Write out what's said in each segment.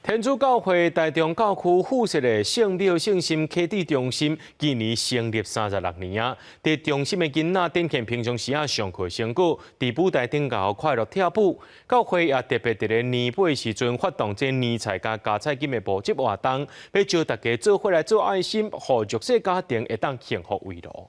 天主教会台中教区附设的圣庙圣心启智中心，今年成立36年啊。伫中心的囡仔展现平常时上课成果，伫舞台顶头快乐跳舞。教会也特别伫咧年尾时阵发动这年菜加加菜金的募集活动，要招大家做伙来做爱心，互弱势家庭会当幸福围炉。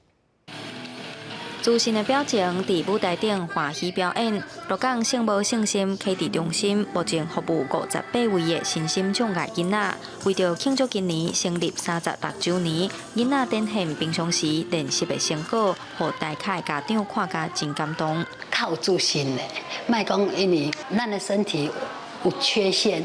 自信的表情伫舞台顶欢喜表演。鹿港圣母圣心启智中心目前服务58位的身心障碍囡仔，为着庆祝今年成立36周年，囡仔展现平常时练习的成果，互大凯家长看甲真感动。较有自信的，莫讲因为咱的身体有缺陷，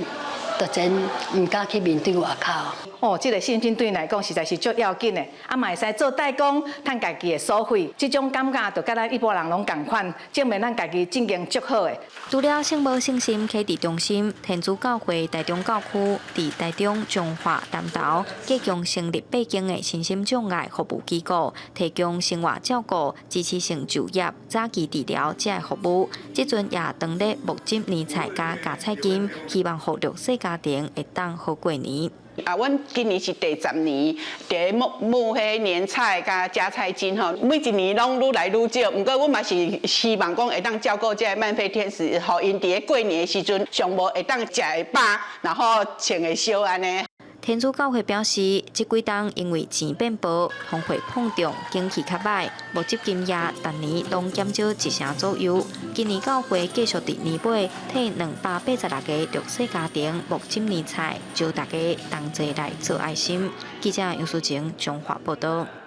就真唔敢去面对外口。哦，这个信心对来讲实在是足要紧的，嘛会使做代工，赚家己的所费，这种感觉就甲咱一般人拢同款，证明咱家己正经足好的。除了圣母圣心启智中心，天主教会台中教区伫台中、彰化、南投各共成立8间的身心障碍服务机构，提供生活照顾、支持性就业、早期治疗这服务。即阵也当咧募集年菜加加菜金，希望互弱势家庭会当好过年。阮今年是第10年，伫募迄年菜甲加菜金吼，每一年拢愈来愈少。不过阮嘛是希望讲会当照顾这个慢飞天使，互因伫咧过年的时阵，上无会当食会饱，然后穿会烧安尼。天主教会表示，这几冬因为钱变薄、风火碰撞、经济较歹，募集金额逐年拢减少1成左右。今年教会继续伫年尾替286个弱势家庭募集年菜，招大家同齐来做爱心。记者杨淑晴，中华报道。